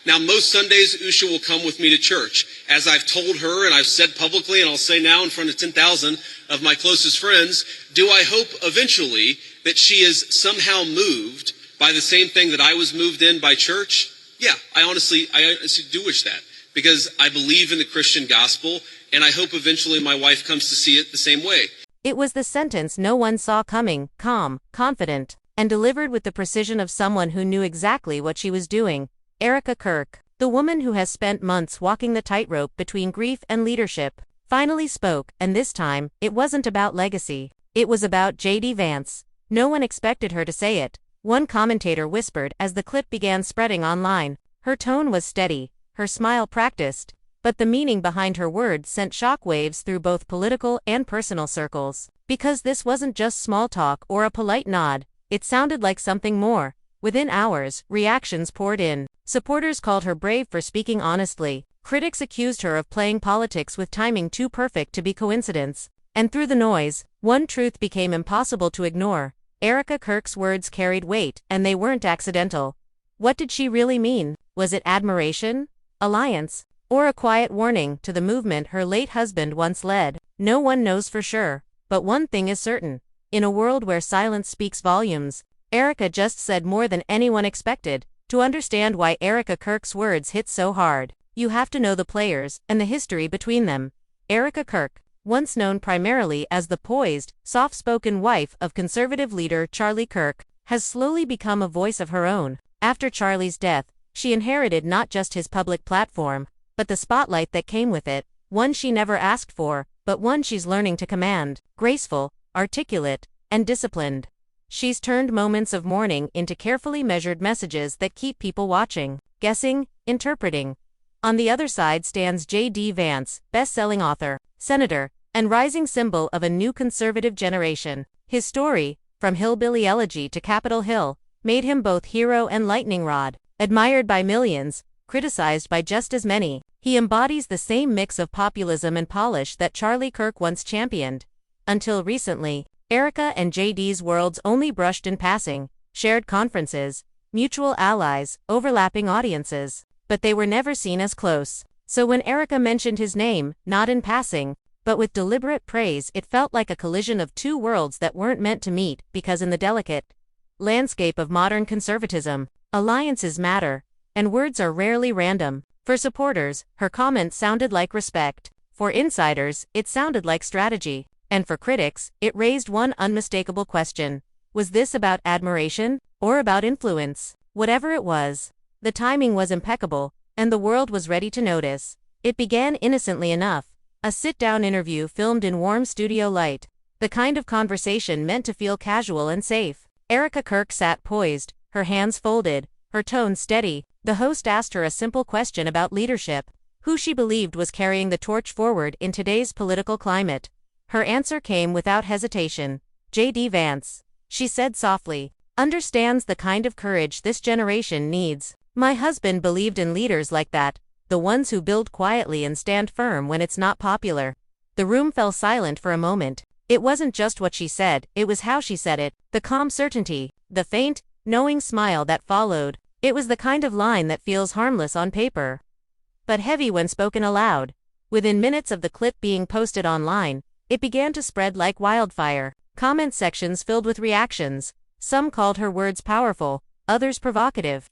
Now, most Sundays, Usha will come with me to church. As I've told her and I've said publicly, and I'll say now in front of 10,000 of my closest friends, do I hope eventually that she is somehow moved by the same thing that I was moved in by church? Yeah, I honestly do wish that, because I believe in the Christian gospel, and I hope eventually my wife comes to see it the same way. It was the sentence no one saw coming, calm, confident, and delivered with the precision of someone who knew exactly what she was doing. Erika Kirk, the woman who has spent months walking the tightrope between grief and leadership, finally spoke, and this time, it wasn't about legacy. It was about JD Vance. No one expected her to say it. One commentator whispered as the clip began spreading online. Her tone was steady, her smile practiced, but the meaning behind her words sent shockwaves through both political and personal circles. Because this wasn't just small talk or a polite nod, it sounded like something more. Within hours, reactions poured in. Supporters called her brave for speaking honestly. Critics accused her of playing politics with timing too perfect to be coincidence. And through the noise, one truth became impossible to ignore. Erika Kirk's words carried weight, and they weren't accidental. What did she really mean? Was it admiration, alliance, or a quiet warning to the movement her late husband once led? No one knows for sure. But one thing is certain. In a world where silence speaks volumes, Erika just said more than anyone expected. To understand why Erika Kirk's words hit so hard, you have to know the players and the history between them. Erika Kirk, once known primarily as the poised, soft-spoken wife of conservative leader Charlie Kirk, has slowly become a voice of her own. After Charlie's death, she inherited not just his public platform, but the spotlight that came with it, one she never asked for, but one she's learning to command. Graceful, articulate, and disciplined. She's turned moments of mourning into carefully measured messages that keep people watching, guessing, interpreting. On the other side stands JD Vance, best-selling author, senator, and rising symbol of a new conservative generation. His story, from hillbilly elegy to Capitol Hill, made him both hero and lightning rod. Admired by millions, criticized by just as many, he embodies the same mix of populism and polish that Charlie Kirk once championed. Until recently, Erika and JD's worlds only brushed in passing, shared conferences, mutual allies, overlapping audiences, but they were never seen as close. So when Erika mentioned his name, not in passing, but with deliberate praise, it felt like a collision of two worlds that weren't meant to meet, because in the delicate landscape of modern conservatism, alliances matter, and words are rarely random. For supporters, her comments sounded like respect. For insiders, it sounded like strategy. And for critics, it raised one unmistakable question. Was this about admiration, or about influence? Whatever it was, the timing was impeccable, and the world was ready to notice. It began innocently enough. A sit-down interview filmed in warm studio light. The kind of conversation meant to feel casual and safe. Erika Kirk sat poised, her hands folded, her tone steady. The host asked her a simple question about leadership, who she believed was carrying the torch forward in today's political climate. Her answer came without hesitation. JD Vance, she said softly, understands the kind of courage this generation needs. My husband believed in leaders like that, the ones who build quietly and stand firm when it's not popular. The room fell silent for a moment. It wasn't just what she said, it was how she said it, the calm certainty, the faint, knowing smile that followed. It was the kind of line that feels harmless on paper, but heavy when spoken aloud. Within minutes of the clip being posted online, it began to spread like wildfire. Comment sections filled with reactions. Some called her words powerful, others provocative.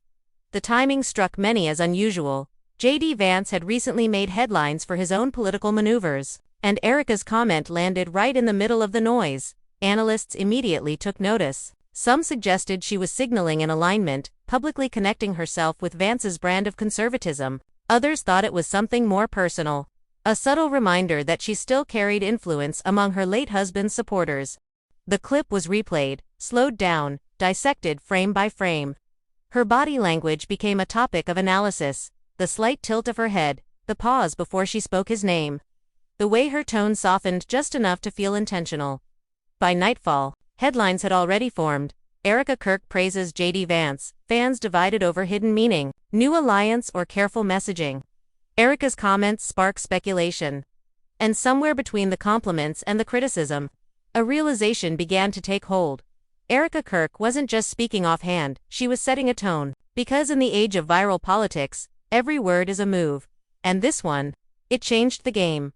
The timing struck many as unusual. JD Vance had recently made headlines for his own political maneuvers, and Erika's comment landed right in the middle of the noise. Analysts immediately took notice. Some suggested she was signaling an alignment, publicly connecting herself with Vance's brand of conservatism. Others thought it was something more personal. A subtle reminder that she still carried influence among her late husband's supporters. The clip was replayed, slowed down, dissected frame by frame. Her body language became a topic of analysis. The slight tilt of her head, the pause before she spoke his name. The way her tone softened just enough to feel intentional. By nightfall, headlines had already formed. Erika Kirk praises JD Vance, fans divided over hidden meaning, new alliance or careful messaging. Erika's comments sparked speculation. And somewhere between the compliments and the criticism, a realization began to take hold. Erika Kirk wasn't just speaking offhand, she was setting a tone. Because in the age of viral politics, Every word is a move. And this one, it changed the game.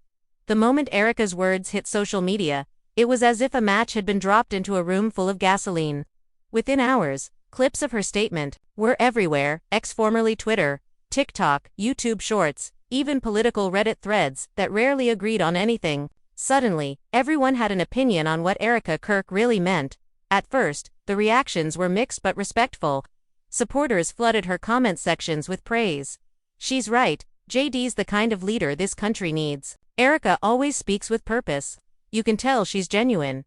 The moment Erika's words hit social media, it was as if a match had been dropped into a room full of gasoline. Within hours, clips of her statement were everywhere: X, formerly Twitter, TikTok, YouTube Shorts, even political Reddit threads that rarely agreed on anything. Suddenly, everyone had an opinion on what Erika Kirk really meant. At first, the reactions were mixed but respectful. Supporters flooded her comment sections with praise. "She's right, JD's the kind of leader this country needs. Erika always speaks with purpose. You can tell she's genuine."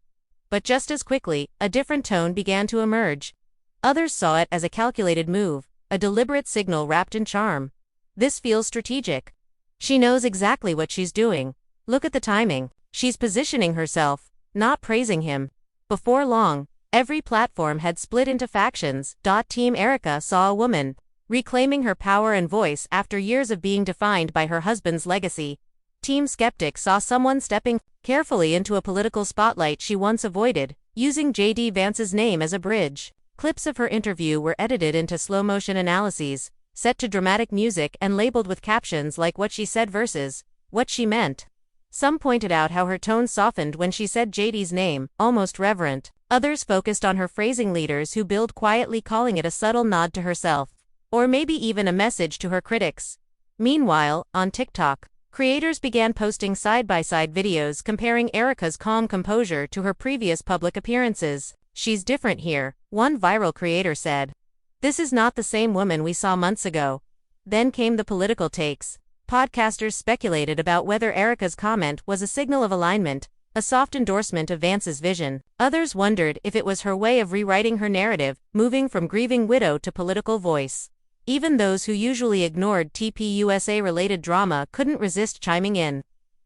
But just as quickly, a different tone began to emerge. Others saw it as a calculated move, a deliberate signal wrapped in charm. "This feels strategic. She knows exactly what she's doing. Look at the timing. She's positioning herself, not praising him." Before long, every platform had split into factions. Team Erika saw a woman reclaiming her power and voice after years of being defined by her husband's legacy. Team Skeptic saw someone stepping carefully into a political spotlight she once avoided, using JD Vance's name as a bridge. Clips of her interview were edited into slow-motion analyses, set to dramatic music and labeled with captions like "what she said" versus "what she meant." Some pointed out how her tone softened when she said JD's name, almost reverent. Others focused on her phrasing, leaders who build quietly, calling it a subtle nod to herself, or maybe even a message to her critics. Meanwhile, on TikTok, creators began posting side-by-side videos comparing Erika's calm composure to her previous public appearances. "She's different here," one viral creator said. "This is not the same woman we saw months ago." Then came the political takes. Podcasters speculated about whether Erika's comment was a signal of alignment, a soft endorsement of Vance's vision. Others wondered if it was her way of rewriting her narrative, moving from grieving widow to political voice. Even those who usually ignored TPUSA-related drama couldn't resist chiming in.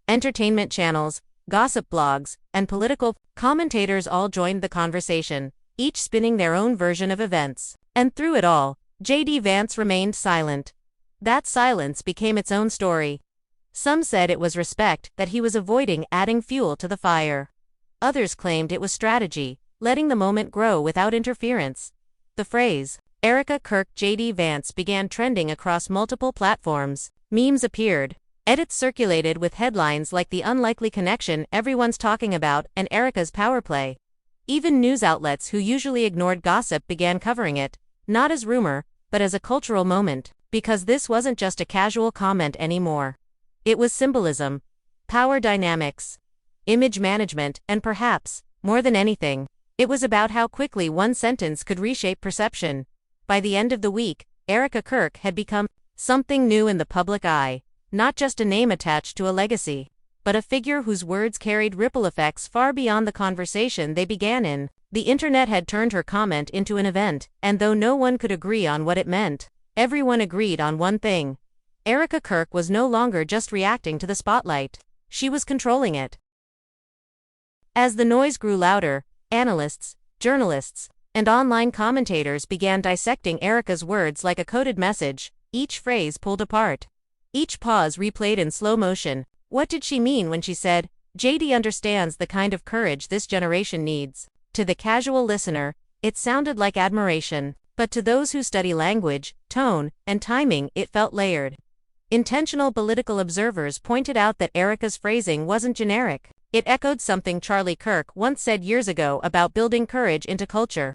Entertainment channels, gossip blogs, and political commentators all joined the conversation, each spinning their own version of events. And through it all, JD Vance remained silent. That silence became its own story. Some said it was respect, that he was avoiding adding fuel to the fire. Others claimed it was strategy, letting the moment grow without interference. The phrase, "Erika Kirk JD Vance," began trending across multiple platforms. Memes appeared. Edits circulated with headlines like "the unlikely connection everyone's talking about" and "Erika's power play." Even news outlets who usually ignored gossip began covering it, not as rumor, but as a cultural moment, because this wasn't just a casual comment anymore. It was symbolism, power dynamics, image management, and perhaps, more than anything, it was about how quickly one sentence could reshape perception. By the end of the week, Erika Kirk had become something new in the public eye, not just a name attached to a legacy, but a figure whose words carried ripple effects far beyond the conversation they began in. The internet had turned her comment into an event, and though no one could agree on what it meant, everyone agreed on one thing. Erika Kirk was no longer just reacting to the spotlight. She was controlling it. As the noise grew louder, analysts, journalists, and online commentators began dissecting Erika's words like a coded message, each phrase pulled apart, each pause replayed in slow motion. What did she mean when she said, "JD understands the kind of courage this generation needs"? To the casual listener, it sounded like admiration, but to those who study language, tone, and timing, it felt layered. Intentional political observers pointed out that Erika's phrasing wasn't generic. It echoed something Charlie Kirk once said years ago about building courage into culture,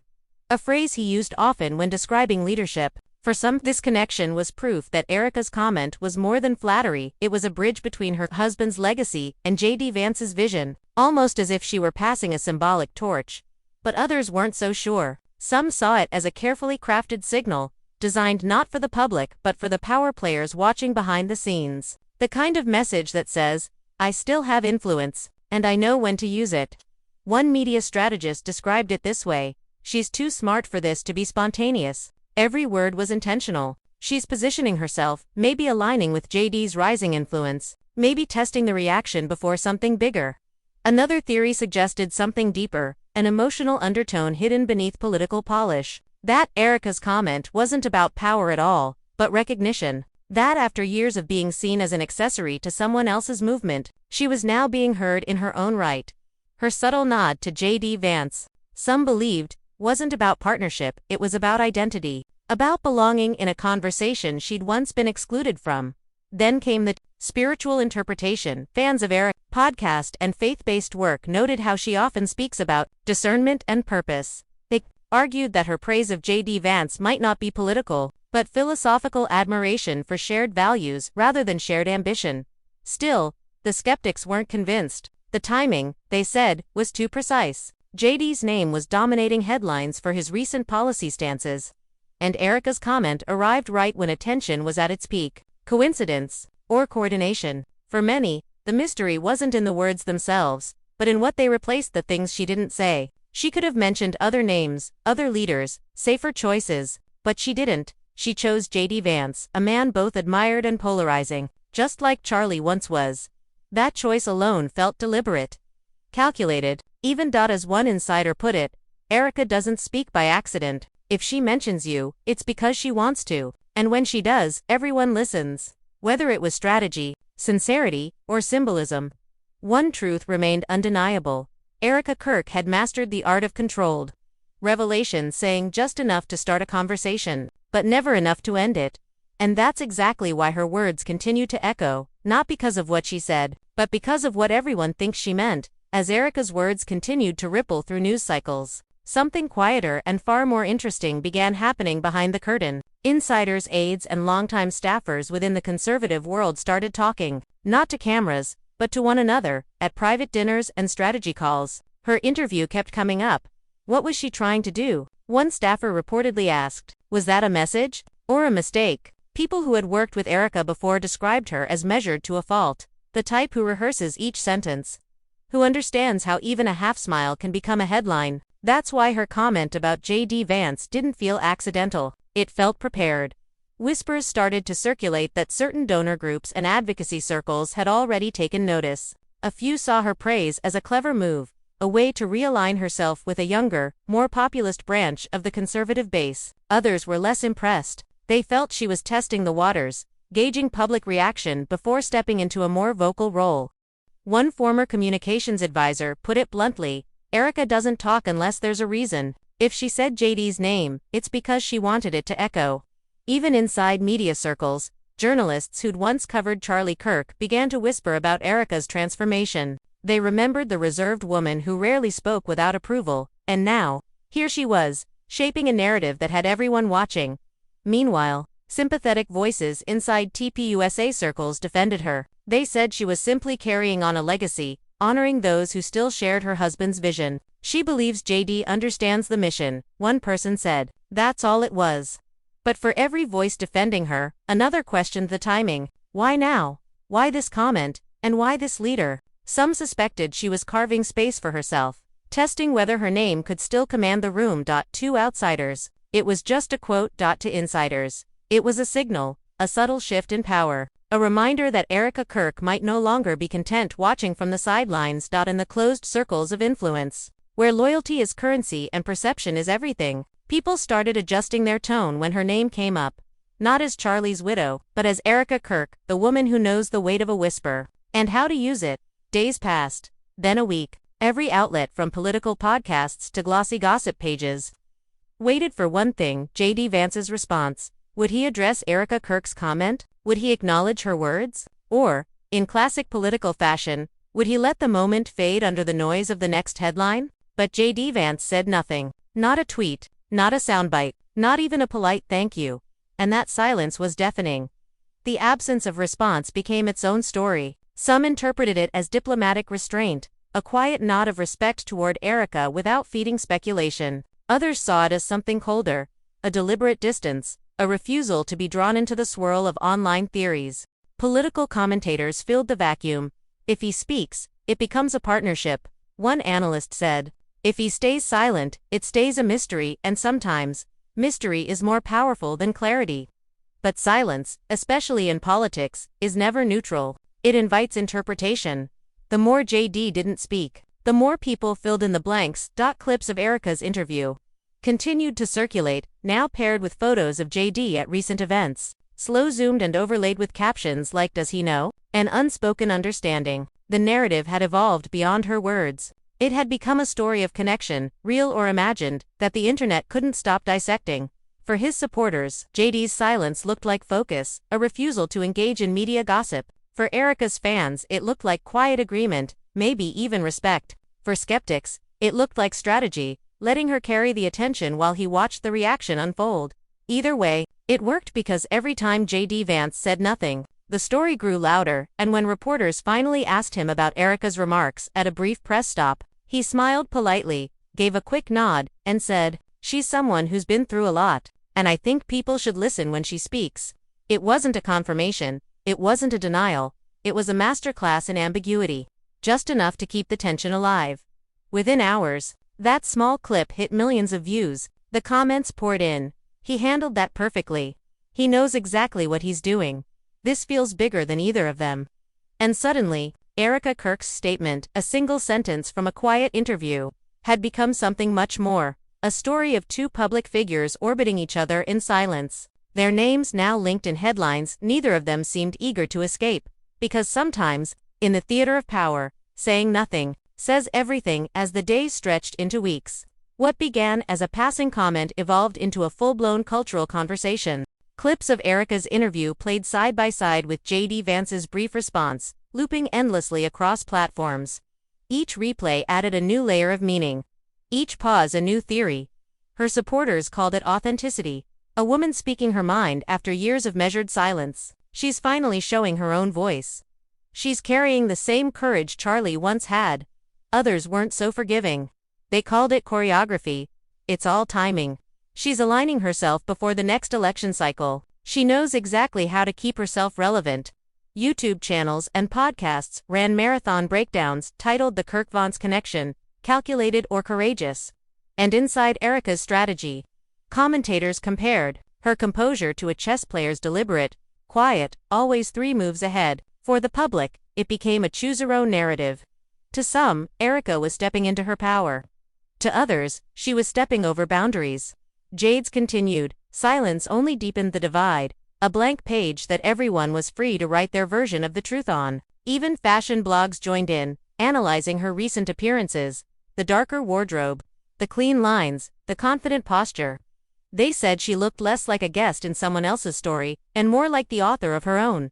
a phrase he used often when describing leadership. For some, this connection was proof that Erika's comment was more than flattery. It was a bridge between her husband's legacy and JD Vance's vision, almost as if she were passing a symbolic torch. But others weren't so sure. Some saw it as a carefully crafted signal, designed not for the public but for the power players watching behind the scenes. The kind of message that says, "I still have influence, and I know when to use it." One media strategist described it this way: "She's too smart for this to be spontaneous. Every word was intentional. She's positioning herself, maybe aligning with JD's rising influence, maybe testing the reaction before something bigger." Another theory suggested something deeper, an emotional undertone hidden beneath political polish. That Erika's comment wasn't about power at all, but recognition. That after years of being seen as an accessory to someone else's movement, she was now being heard in her own right. Her subtle nod to JD Vance, some believed, wasn't about partnership, it was about identity. about belonging in a conversation she'd once been excluded from. Then came the spiritual interpretation. Fans of Erika's podcast and faith-based work noted how she often speaks about discernment and purpose. They argued that her praise of JD Vance might not be political, but philosophical admiration for shared values rather than shared ambition. Still, the skeptics weren't convinced. The timing, they said, was too precise. JD's name was dominating headlines for his recent policy stances, and Erika's comment arrived right when attention was at its peak. Coincidence, or coordination? For many, the mystery wasn't in the words themselves, but in what they replaced the things she didn't say. She could have mentioned other names, other leaders, safer choices, but she didn't. She chose JD Vance, a man both admired and polarizing, just like Charlie once was. That choice alone felt deliberate, calculated. Even as one insider put it, Erika doesn't speak by accident. If she mentions you, it's because she wants to, and when she does, everyone listens. Whether it was strategy, sincerity, or symbolism, one truth remained undeniable. Erika Kirk had mastered the art of controlled revelation, saying just enough to start a conversation, but never enough to end it. And that's exactly why her words continue to echo, not because of what she said, but because of what everyone thinks she meant. As Erika's words continued to ripple through news cycles, something quieter and far more interesting began happening behind the curtain. Insiders, aides, and longtime staffers within the conservative world started talking, not to cameras, but to one another, at private dinners and strategy calls. Her interview kept coming up. What was she trying to do? One staffer reportedly asked, was that a message? Or a mistake? People who had worked with Erika before described her as measured to a fault, the type who rehearses each sentence, who understands how even a half-smile can become a headline. That's why her comment about JD Vance didn't feel accidental. It felt prepared. Whispers started to circulate that certain donor groups and advocacy circles had already taken notice. A few saw her praise as a clever move, a way to realign herself with a younger, more populist branch of the conservative base. Others were less impressed. They felt she was testing the waters, gauging public reaction before stepping into a more vocal role. One former communications advisor put it bluntly, Erika doesn't talk unless there's a reason. If she said JD's name, it's because she wanted it to echo. Even inside media circles, journalists who'd once covered Charlie Kirk began to whisper about Erika's transformation. They remembered the reserved woman who rarely spoke without approval, and now, here she was, shaping a narrative that had everyone watching. Meanwhile, sympathetic voices inside TPUSA circles defended her. They said she was simply carrying on a legacy, honoring those who still shared her husband's vision. She believes JD understands the mission, one person said. That's all it was. But for every voice defending her, another questioned the timing. Why now? Why this comment? And why this leader? Some suspected she was carving space for herself, testing whether her name could still command the room. To outsiders, it was just a quote. To insiders, it was a signal, a subtle shift in power. A reminder that Erika Kirk might no longer be content watching from the sidelines. In the closed circles of influence, where loyalty is currency and perception is everything, people started adjusting their tone when her name came up. Not as Charlie's widow, but as Erika Kirk, the woman who knows the weight of a whisper, and how to use it. Days passed, then a week. Every outlet from political podcasts to glossy gossip pages waited for one thing, JD Vance's response. Would he address Erika Kirk's comment? Would he acknowledge her words? Or, in classic political fashion, would he let the moment fade under the noise of the next headline? But JD Vance said nothing. Not a tweet, not a soundbite, not even a polite thank you. And that silence was deafening. The absence of response became its own story. Some interpreted it as diplomatic restraint, a quiet nod of respect toward Erika without feeding speculation. Others saw it as something colder, a deliberate distance, a refusal to be drawn into the swirl of online theories. Political commentators filled the vacuum. If he speaks, it becomes a partnership, one analyst said. If he stays silent, it stays a mystery, and sometimes, mystery is more powerful than clarity. But silence, especially in politics, is never neutral. It invites interpretation. The more JD didn't speak, the more people filled in the blanks. Clips of Erika's interview continued to circulate, now paired with photos of JD at recent events, slow-zoomed and overlaid with captions like "Does he know?" An unspoken understanding. The narrative had evolved beyond her words. It had become a story of connection, real or imagined, that the internet couldn't stop dissecting. For his supporters, JD's silence looked like focus, a refusal to engage in media gossip. For Erika's fans, it looked like quiet agreement, maybe even respect. For skeptics, it looked like strategy, letting her carry the attention while he watched the reaction unfold. Either way, it worked because every time JD Vance said nothing, the story grew louder, and when reporters finally asked him about Erika's remarks at a brief press stop, he smiled politely, gave a quick nod, and said, "She's someone who's been through a lot, and I think people should listen when she speaks." It wasn't a confirmation, it wasn't a denial, it was a masterclass in ambiguity, just enough to keep the tension alive. Within hours, that small clip hit millions of views, the comments poured in. "He handled that perfectly. He knows exactly what he's doing. This feels bigger than either of them." And suddenly, Erika Kirk's statement, a single sentence from a quiet interview, had become something much more, a story of two public figures orbiting each other in silence. Their names now linked in headlines, neither of them seemed eager to escape, because sometimes, in the theater of power, saying nothing says everything. As the days stretched into weeks, what began as a passing comment evolved into a full-blown cultural conversation. Clips of Erika's interview played side by side with JD Vance's brief response, looping endlessly across platforms. Each replay added a new layer of meaning. Each pause a new theory. Her supporters called it authenticity, a woman speaking her mind after years of measured silence. She's finally showing her own voice. She's carrying the same courage Charlie once had. Others weren't so forgiving. They called it choreography. It's all timing. She's aligning herself before the next election cycle. She knows exactly how to keep herself relevant. YouTube channels and podcasts ran marathon breakdowns titled The Kirk-Vance Connection, Calculated or Courageous. And inside Erika's strategy, commentators compared her composure to a chess player's deliberate, quiet, always 3 moves ahead. For the public, it became a choose-your-own narrative. To some, Erika was stepping into her power. To others, she was stepping over boundaries. JD's continued silence only deepened the divide, a blank page that everyone was free to write their version of the truth on. Even fashion blogs joined in, analyzing her recent appearances, the darker wardrobe, the clean lines, the confident posture. They said she looked less like a guest in someone else's story, and more like the author of her own.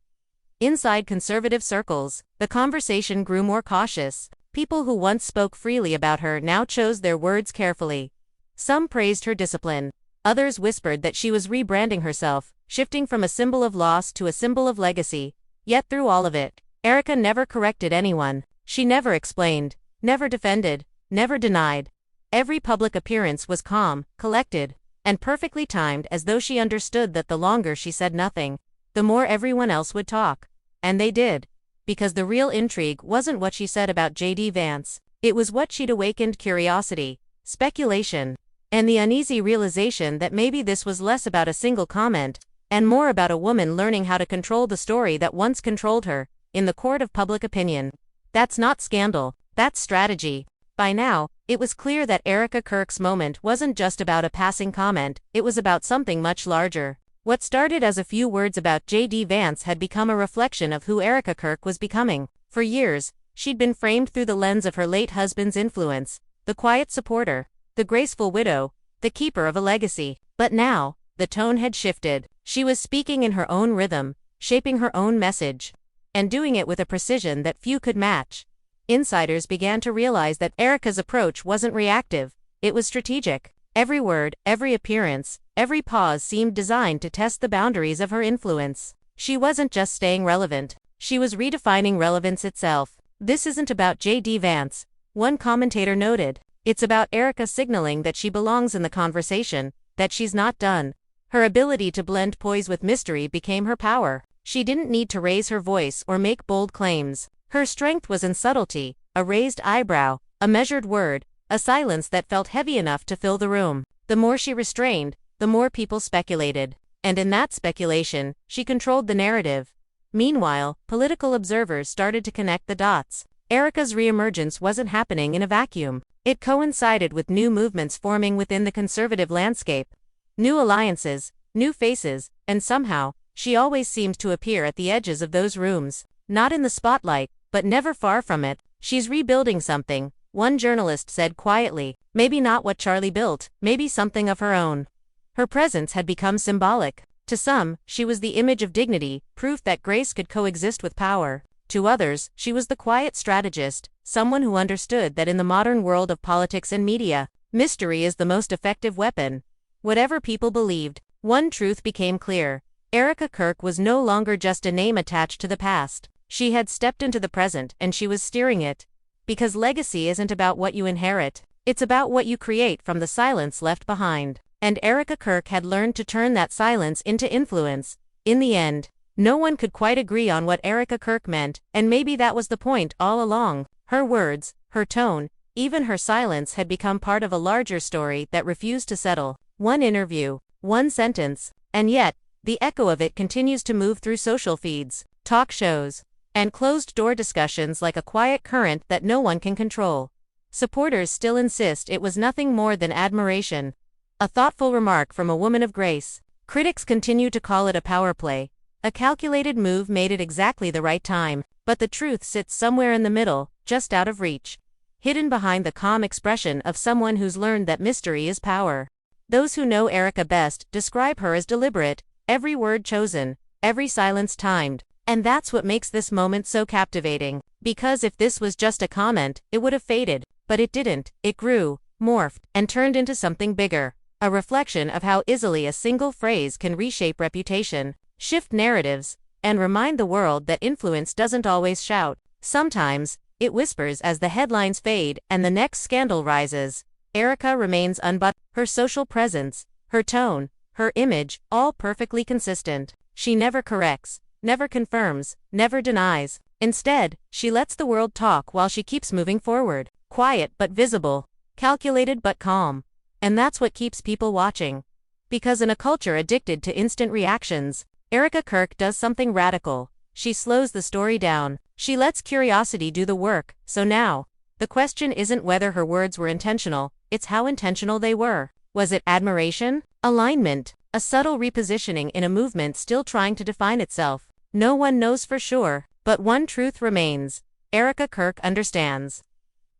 Inside conservative circles, the conversation grew more cautious. People who once spoke freely about her now chose their words carefully. Some praised her discipline. Others whispered that she was rebranding herself, shifting from a symbol of loss to a symbol of legacy. Yet through all of it, Erika never corrected anyone. She never explained, never defended, never denied. Every public appearance was calm, collected, and perfectly timed, as though she understood that the longer she said nothing, the more everyone else would talk. And they did. Because the real intrigue wasn't what she said about JD Vance, it was what she'd awakened: curiosity, speculation, and the uneasy realization that maybe this was less about a single comment, and more about a woman learning how to control the story that once controlled her, in the court of public opinion. That's not scandal, that's strategy. By now, it was clear that Erika Kirk's moment wasn't just about a passing comment, it was about something much larger. What started as a few words about JD Vance had become a reflection of who Erika Kirk was becoming. For years, she'd been framed through the lens of her late husband's influence, the quiet supporter, the graceful widow, the keeper of a legacy. But now, the tone had shifted. She was speaking in her own rhythm, shaping her own message, and doing it with a precision that few could match. Insiders began to realize that Erika's approach wasn't reactive, it was strategic. Every word, every appearance, every pause seemed designed to test the boundaries of her influence. She wasn't just staying relevant, she was redefining relevance itself. "This isn't about JD Vance," one commentator noted. "It's about Erika signaling that she belongs in the conversation, that she's not done." Her ability to blend poise with mystery became her power. She didn't need to raise her voice or make bold claims. Her strength was in subtlety, a raised eyebrow, a measured word, a silence that felt heavy enough to fill the room. The more she restrained, the more people speculated. And in that speculation, she controlled the narrative. Meanwhile, political observers started to connect the dots. Erika's reemergence wasn't happening in a vacuum. It coincided with new movements forming within the conservative landscape. New alliances, new faces, and somehow, she always seemed to appear at the edges of those rooms. Not in the spotlight, but never far from it. "She's rebuilding something," one journalist said quietly. "Maybe not what Charlie built, maybe something of her own." Her presence had become symbolic. To some, she was the image of dignity, proof that grace could coexist with power. To others, she was the quiet strategist, someone who understood that in the modern world of politics and media, mystery is the most effective weapon. Whatever people believed, one truth became clear. Erika Kirk was no longer just a name attached to the past. She had stepped into the present and she was steering it. Because legacy isn't about what you inherit, it's about what you create from the silence left behind. And Erika Kirk had learned to turn that silence into influence. In the end, no one could quite agree on what Erika Kirk meant, and maybe that was the point all along. Her words, her tone, even her silence had become part of a larger story that refused to settle. One interview, one sentence, and yet, the echo of it continues to move through social feeds, talk shows, and closed-door discussions like a quiet current that no one can control. Supporters still insist it was nothing more than admiration. A thoughtful remark from a woman of grace. Critics continue to call it a power play. A calculated move made at exactly the right time, but the truth sits somewhere in the middle, just out of reach. Hidden behind the calm expression of someone who's learned that mystery is power. Those who know Erika best describe her as deliberate, every word chosen, every silence timed. And that's what makes this moment so captivating. Because if this was just a comment, it would have faded. But it didn't. It grew, morphed, and turned into something bigger. A reflection of how easily a single phrase can reshape reputation, shift narratives, and remind the world that influence doesn't always shout. Sometimes, it whispers as the headlines fade and the next scandal rises. Erika remains unbuttoned. Her social presence, her tone, her image, all perfectly consistent. She never corrects, never confirms, never denies. Instead, she lets the world talk while she keeps moving forward. Quiet but visible, calculated but calm. And that's what keeps people watching. Because in a culture addicted to instant reactions, Erika Kirk does something radical. She slows the story down. She lets curiosity do the work. So now, the question isn't whether her words were intentional, it's how intentional they were. Was it admiration? Alignment? A subtle repositioning in a movement still trying to define itself? No one knows for sure, but one truth remains. Erika Kirk understands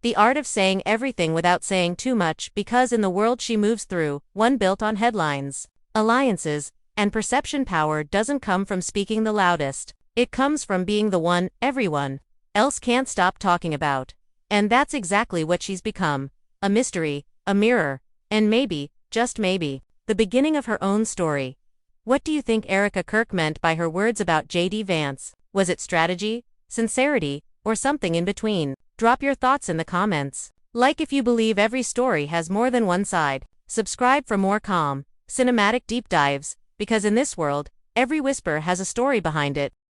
the art of saying everything without saying too much, because in the world she moves through, one built on headlines, alliances, and perception, power doesn't come from speaking the loudest. It comes from being the one everyone else can't stop talking about. And that's exactly what she's become. A mystery, a mirror, and maybe, just maybe, the beginning of her own story. What do you think Erika Kirk meant by her words about JD Vance? Was it strategy, sincerity, or something in between? Drop your thoughts in the comments. Like if you believe every story has more than one side. Subscribe for more calm, cinematic deep dives, because in this world, every whisper has a story behind it.